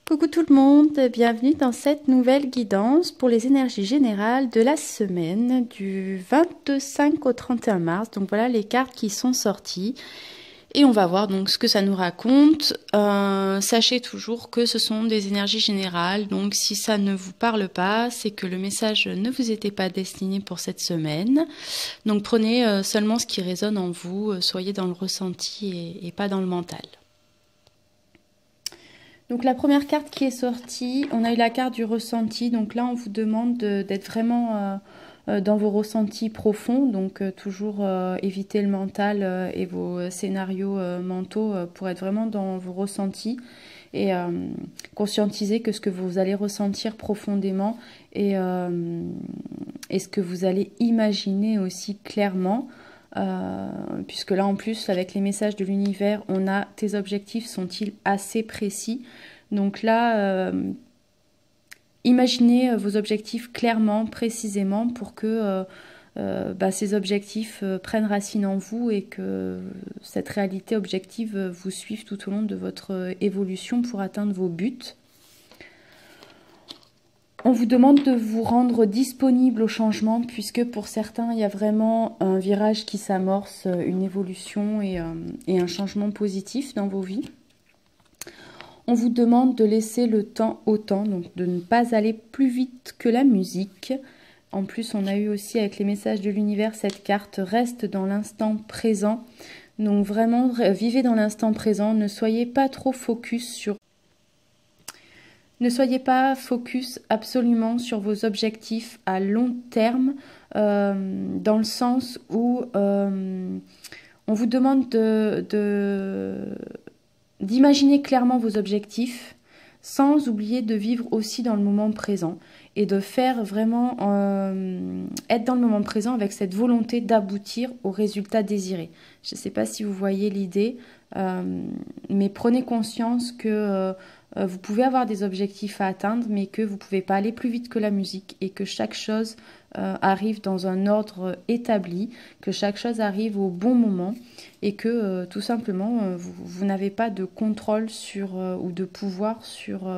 Coucou tout le monde, bienvenue dans cette nouvelle guidance pour les énergies générales de la semaine du 25 au 31 mars. Donc voilà les cartes qui sont sorties et on va voir donc ce que ça nous raconte. Sachez toujours que ce sont des énergies générales, donc si ça ne vous parle pas, c'est que le message ne vous était pas destiné pour cette semaine. Donc prenez seulement ce qui résonne en vous, soyez dans le ressenti et pas dans le mental. Donc la première carte qui est sortie, on a eu la carte du ressenti. Donc là, on vous demande d'être vraiment dans vos ressentis profonds. Donc toujours éviter le mental et vos scénarios mentaux pour être vraiment dans vos ressentis. Et conscientiser que ce que vous allez ressentir profondément et ce que vous allez imaginer aussi clairement. Puisque là en plus avec les messages de l'univers on a tes objectifs sont-ils assez précis, donc là imaginez vos objectifs clairement, précisément pour que ces objectifs prennent racine en vous et que cette réalité objective vous suive tout au long de votre évolution pour atteindre vos buts. On vous demande de vous rendre disponible au changement puisque pour certains, il y a vraiment un virage qui s'amorce, une évolution et un changement positif dans vos vies. On vous demande de laisser le temps au temps, donc de ne pas aller plus vite que la musique. En plus, on a eu aussi avec les messages de l'univers cette carte « Reste dans l'instant présent ». Donc vraiment, vivez dans l'instant présent, ne soyez pas trop focus sur... Ne soyez pas focus absolument sur vos objectifs à long terme, dans le sens où on vous demande d'imaginer clairement vos objectifs sans oublier de vivre aussi dans le moment présent et de faire vraiment être dans le moment présent avec cette volonté d'aboutir au résultat désiré. Je ne sais pas si vous voyez l'idée, mais prenez conscience que vous pouvez avoir des objectifs à atteindre, mais que vous ne pouvez pas aller plus vite que la musique et que chaque chose arrive dans un ordre établi, que chaque chose arrive au bon moment et que tout simplement vous n'avez pas de contrôle sur ou de pouvoir sur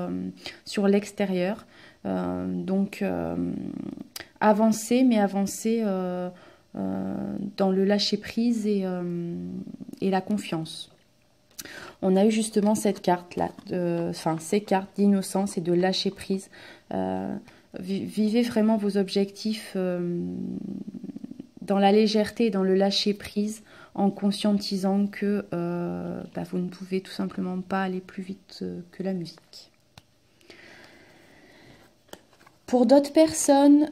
l'extérieur. Donc avancez, mais avancez dans le lâcher-prise et la confiance. On a eu justement cette carte-là, ces cartes d'innocence et de lâcher prise. Vivez vraiment vos objectifs dans la légèreté et dans le lâcher prise, en conscientisant que vous ne pouvez tout simplement pas aller plus vite que la musique. Pour d'autres personnes,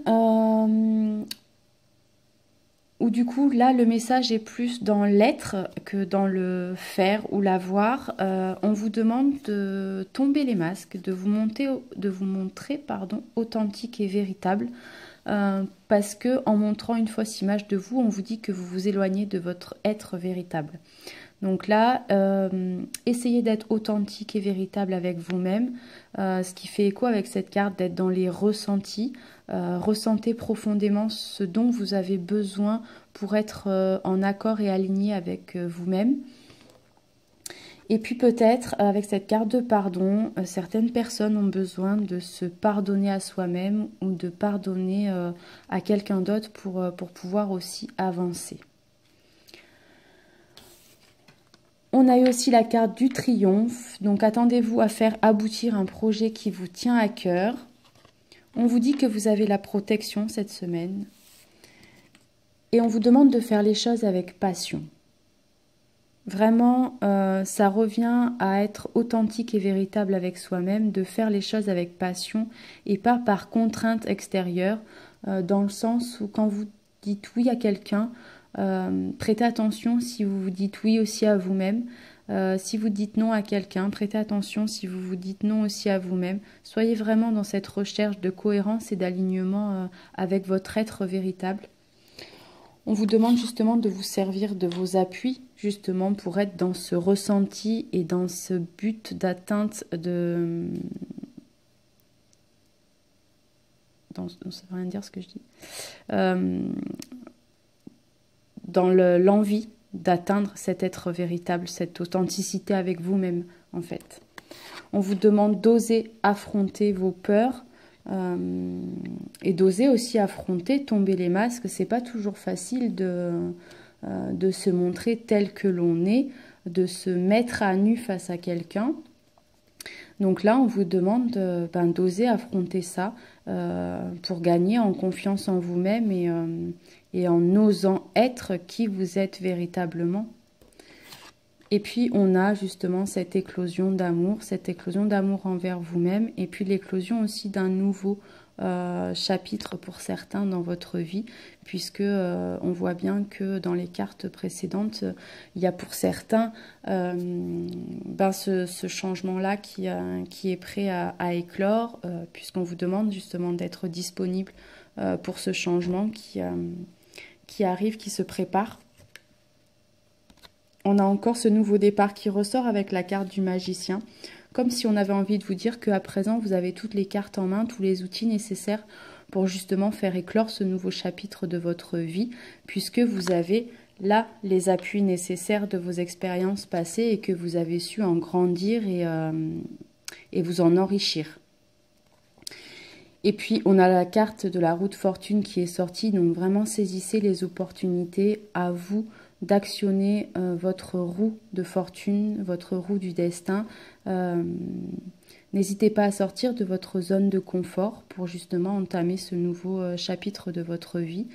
où du coup là le message est plus dans l'être que dans le faire ou l'avoir, on vous demande de tomber les masques, de vous montrer authentique et véritable, parce que en montrant une fausse image de vous, on vous dit que vous vous éloignez de votre être véritable. Donc là, essayez d'être authentique et véritable avec vous-même, ce qui fait écho avec cette carte d'être dans les ressentis. Ressentez profondément ce dont vous avez besoin pour être en accord et aligné avec vous-même. Et puis peut-être, avec cette carte de pardon, certaines personnes ont besoin de se pardonner à soi-même ou de pardonner à quelqu'un d'autre pour pouvoir aussi avancer. On a eu aussi la carte du triomphe, donc attendez-vous à faire aboutir un projet qui vous tient à cœur. On vous dit que vous avez la protection cette semaine et on vous demande de faire les choses avec passion. Vraiment, ça revient à être authentique et véritable avec soi-même, de faire les choses avec passion et pas par contrainte extérieure, dans le sens où quand vous dites oui à quelqu'un, prêtez attention si vous vous dites oui aussi à vous-même. Si vous dites non à quelqu'un, prêtez attention si vous vous dites non aussi à vous-même. Soyez vraiment dans cette recherche de cohérence et d'alignement avec votre être véritable. On vous demande justement de vous servir de vos appuis, justement pour être dans ce ressenti et dans ce but d'atteinte de... Ça ne veut rien dire ce que je dis. Dans l'envie d'atteindre cet être véritable, cette authenticité avec vous-même, en fait. On vous demande d'oser affronter vos peurs et d'oser aussi affronter, tomber les masques. C'est pas toujours facile de se montrer tel que l'on est, de se mettre à nu face à quelqu'un. Donc là, on vous demande d'oser affronter ça pour gagner en confiance en vous-même et en osant être qui vous êtes véritablement. Et puis, on a justement cette éclosion d'amour envers vous-même, et puis l'éclosion aussi d'un nouveau chapitre pour certains dans votre vie, puisque on voit bien que dans les cartes précédentes, il y a pour certains ce changement-là qui est prêt à éclore, puisqu'on vous demande justement d'être disponible pour ce changement qui arrive, qui se prépare. On a encore ce nouveau départ qui ressort avec la carte du magicien, comme si on avait envie de vous dire qu'à présent, vous avez toutes les cartes en main, tous les outils nécessaires pour justement faire éclore ce nouveau chapitre de votre vie, puisque vous avez là les appuis nécessaires de vos expériences passées et que vous avez su en grandir et vous en enrichir. Et puis, on a la carte de la roue de fortune qui est sortie, donc vraiment saisissez les opportunités, à vous d'actionner votre roue de fortune, votre roue du destin. N'hésitez pas à sortir de votre zone de confort pour justement entamer ce nouveau chapitre de votre vie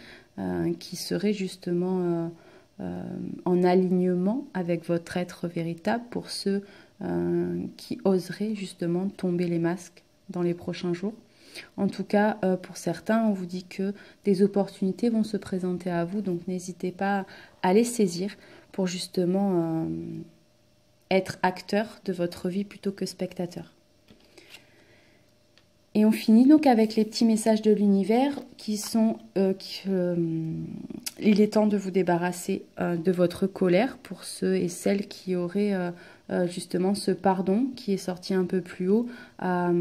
qui serait justement en alignement avec votre être véritable pour ceux qui oseraient justement tomber les masques dans les prochains jours. En tout cas, pour certains, on vous dit que des opportunités vont se présenter à vous, donc n'hésitez pas à les saisir pour justement être acteur de votre vie plutôt que spectateur. Et on finit donc avec les petits messages de l'univers qui sont il est temps de vous débarrasser de votre colère pour ceux et celles qui auraient justement ce pardon qui est sorti un peu plus haut à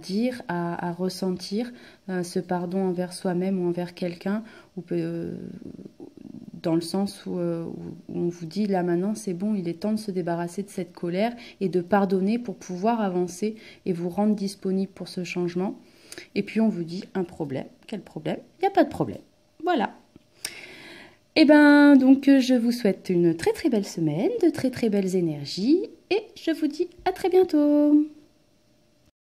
dire, à ressentir ce pardon envers soi-même ou envers quelqu'un, dans le sens où on vous dit là maintenant c'est bon, il est temps de se débarrasser de cette colère et de pardonner pour pouvoir avancer et vous rendre disponible pour ce changement. Et puis on vous dit un problème. Quel problème? Il n'y a pas de problème. Voilà. Et ben donc je vous souhaite une très très belle semaine, de très très belles énergies et je vous dis à très bientôt.